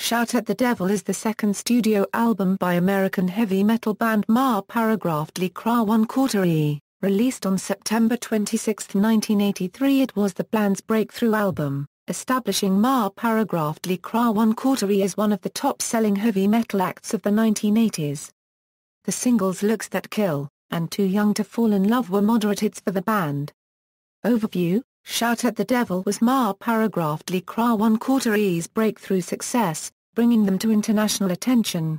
Shout at the Devil is the second studio album by American heavy metal band Ma Paragraph-Lee Crüe 1/4 E. Released on September 26, 1983, it was the band's breakthrough album, establishing Ma Paragraph-Lee Crüe 1/4 E as one of the top-selling heavy metal acts of the 1980s. The singles Looks That Kill and Too Young to Fall in Love were moderate hits for the band. Overview: Shout at the Devil was Ma Paragraph-Lee Crüe 1/4 E's breakthrough success, bringing them to international attention.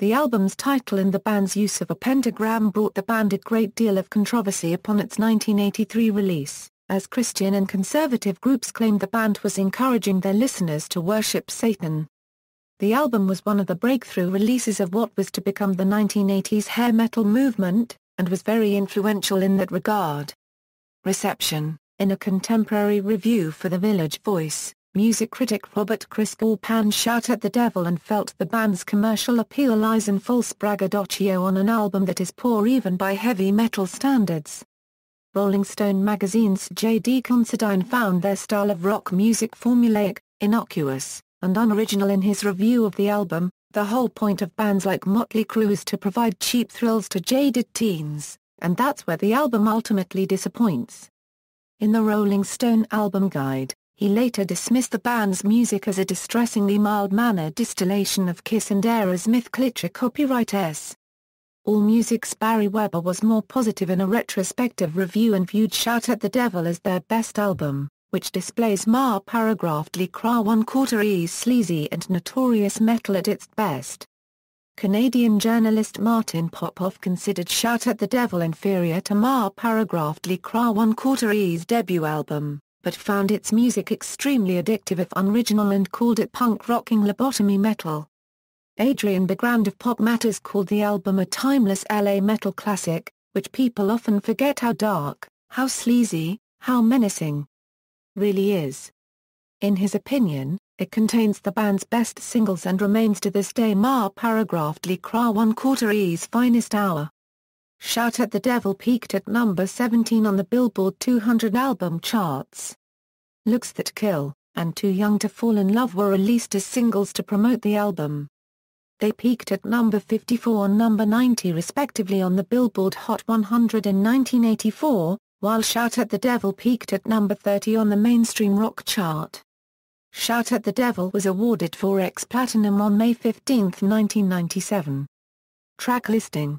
The album's title and the band's use of a pentagram brought the band a great deal of controversy upon its 1983 release, as Christian and conservative groups claimed the band was encouraging their listeners to worship Satan. The album was one of the breakthrough releases of what was to become the 1980s hair metal movement, and was very influential in that regard. Reception: in a contemporary review for The Village Voice, music critic Robert Christgau panned Shout at the Devil and felt the band's commercial appeal lies in false braggadocio on an album that is poor even by heavy metal standards. Rolling Stone magazine's J.D. Considine found their style of rock music formulaic, innocuous, and unoriginal in his review of the album. The whole point of bands like Mötley Crüe is to provide cheap thrills to jaded teens, and that's where the album ultimately disappoints. In the Rolling Stone album guide, he later dismissed the band's music as a distressingly mild-mannered distillation of Kiss and Aerosmith cliché copyright S. AllMusic's Barry Weber was more positive in a retrospective review and viewed Shout at the Devil as their best album, which displays Ma Paragraph-Lee Crüe 1/4 E's sleazy and notorious metal at its best. Canadian journalist Martin Popoff considered Shout at the Devil inferior to Ma Paragraph-Lee Crüe 1/4 E's debut album, but found its music extremely addictive if unoriginal and called it punk-rocking lobotomy metal. Adrian Begrand of Pop Matters called the album a timeless LA metal classic, which people often forget how dark, how sleazy, how menacing really is. In his opinion, it contains the band's best singles and remains to this day Ma Paragraph-Lee Crüe 1/4 E's finest hour. Shout at the Devil peaked at number 17 on the Billboard 200 album charts. Looks That Kill and Too Young to Fall in Love were released as singles to promote the album. They peaked at number 54 and number 90 respectively on the Billboard Hot 100 in 1984, while Shout at the Devil peaked at number 30 on the mainstream rock chart. Shout at the Devil was awarded 4x Platinum on May 15, 1997. Track listing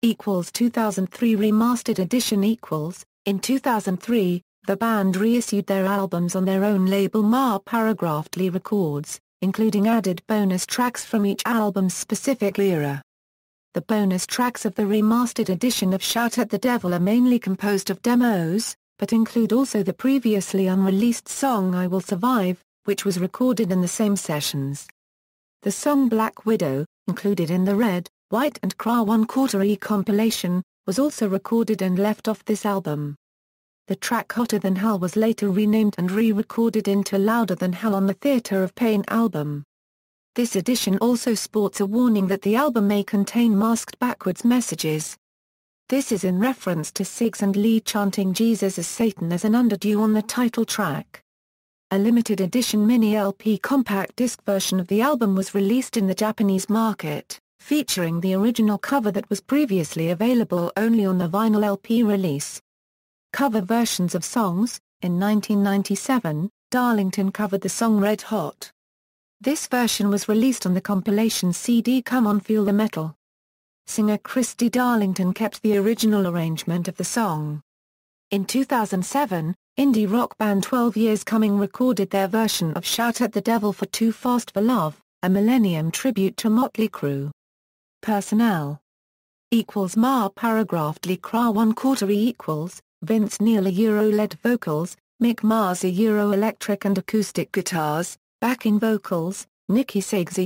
2003 Remastered Edition In 2003, the band reissued their albums on their own label Ma Paragraph-Lee Records, including added bonus tracks from each album's specific era. The bonus tracks of the remastered edition of Shout at the Devil are mainly composed of demos, but include also the previously unreleased song I Will Survive, which was recorded in the same sessions. The song Black Widow, included in the Red, White and Crüe 1/4 E compilation, was also recorded and left off this album. The track Hotter Than Hell was later renamed and re-recorded into Louder Than Hell on the Theater of Pain album. This edition also sports a warning that the album may contain masked backwards messages. This is in reference to Siggs and Lee chanting Jesus as Satan as an underdue on the title track. A limited edition mini-LP compact disc version of the album was released in the Japanese market, featuring the original cover that was previously available only on the vinyl LP release. Cover versions of songs: in 1997, Darlington covered the song Red Hot. This version was released on the compilation CD Come On Feel the Metal. Singer Christy Darlington kept the original arrangement of the song. In 2007, indie rock band 12 Years Coming recorded their version of Shout at the Devil for Too Fast for Love, a Millennium tribute to Mötley Crüe. Personnel Ma Paragraph-Lee Crüe 1/4 E Vince Neil lead vocals, Mick Mars electric and acoustic guitars, backing vocals, Nicky Siggs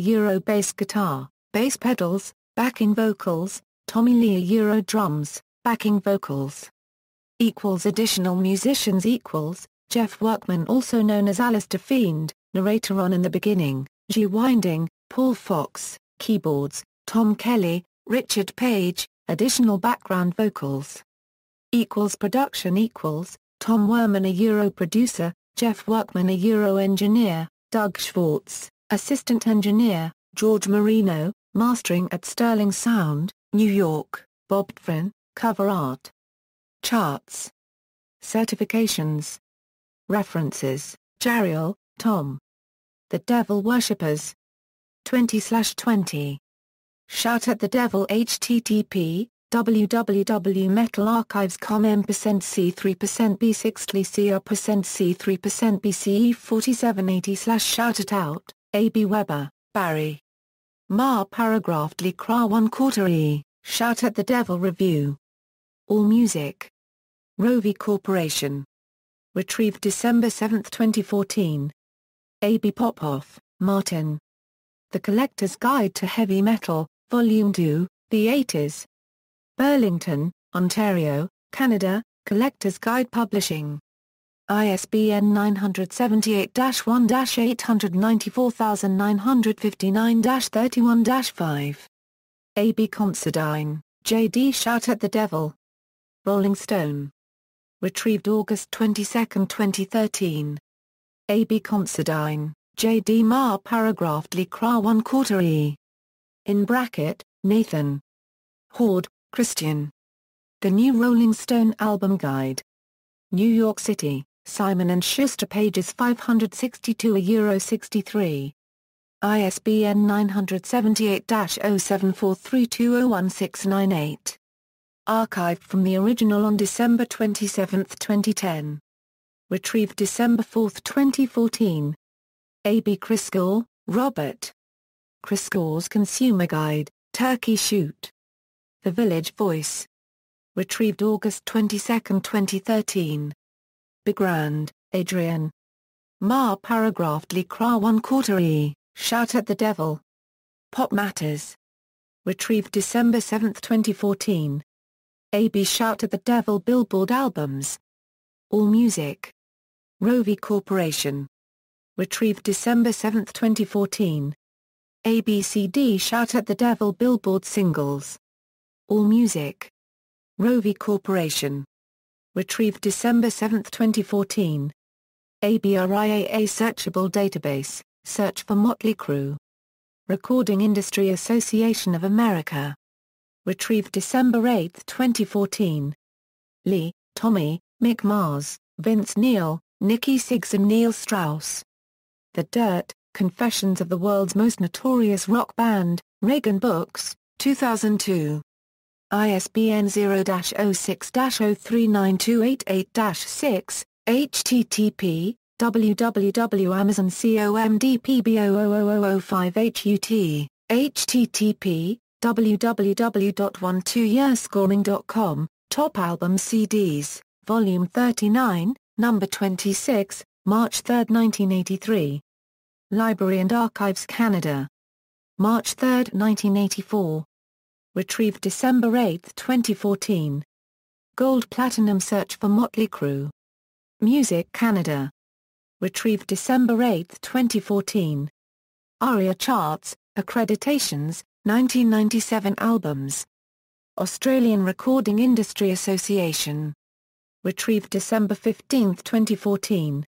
bass guitar, bass pedals, backing vocals, Tommy Lee drums, backing vocals. Additional musicians Jeff Workman, also known as Alistair Fiend, narrator on In the Beginning, G. Winding, Paul Fox, keyboards, Tom Kelly, Richard Page, additional background vocals. Production Tom Werman producer, Jeff Workman engineer, Doug Schwartz, Assistant Engineer, George Marino. Mastering at Sterling Sound, New York, Bob Trin. Cover art. Charts. Certifications. References, Jariel, Tom. The Devil Worshippers. 20/20. Shout at the Devil. http www.metalarchives.com %C3% B6 C3% BCE 4780 /Shout It Out, A.B. Weber, Barry. Ma paragraph Lee Cra 1/4 E, Shout at the Devil Review. All Music. Rovi Corporation. Retrieved December 7, 2014. A.B. Popoff, Martin. The Collector's Guide to Heavy Metal, Volume 2, The 80s. Burlington, Ontario, Canada, Collector's Guide Publishing. ISBN 978-1-894959-31-5. A.B. Considine, J.D. Shout at the Devil. Rolling Stone. Retrieved August 22, 2013. A.B. Considine, J.D. Ma paragraph Lee Cra 1/4 E. In bracket, Nathan. Horde, Christian. The New Rolling Stone Album Guide. New York City, Simon & Schuster, pages 562-63. ISBN 978-0743201698. Archived from the original on December 27, 2010. Retrieved December 4, 2014. A.B. Christgau, Robert. Christgau's Consumer Guide, Turkey Shoot. The Village Voice. Retrieved August 22, 2013. Begrand, Adrian. Ma paragraph Lee Cra 1/4 E, Shout at the Devil. Pop Matters. Retrieved December 7, 2014. A.B. Shout at the Devil Billboard Albums. All Music. Rovi Corporation. Retrieved December 7, 2014. ABCD Shout at the Devil Billboard Singles. All Music. Rovi Corporation. Retrieved December 7, 2014. ABRIAA Searchable Database, Search for Mötley Crüe. Recording Industry Association of America. Retrieved December 8, 2014. Lee, Tommy, Mick Mars, Vince Neil, Nikki Sixx and Neil Strauss. The Dirt, Confessions of the World's Most Notorious Rock Band, Reagan Books, 2002. ISBN 0-06-039288-6, http www.amazoncomdpb00005hut, http www.12yearscoring.com, Top Album CDs, Volume 39, Number 26, March 3, 1983. Library and Archives Canada. March 3, 1984. Retrieved December 8, 2014. Gold Platinum Search for Mötley Crüe. Music Canada. Retrieved December 8, 2014. ARIA Charts, Accreditations, 1997 Albums. Australian Recording Industry Association. Retrieved December 15, 2014.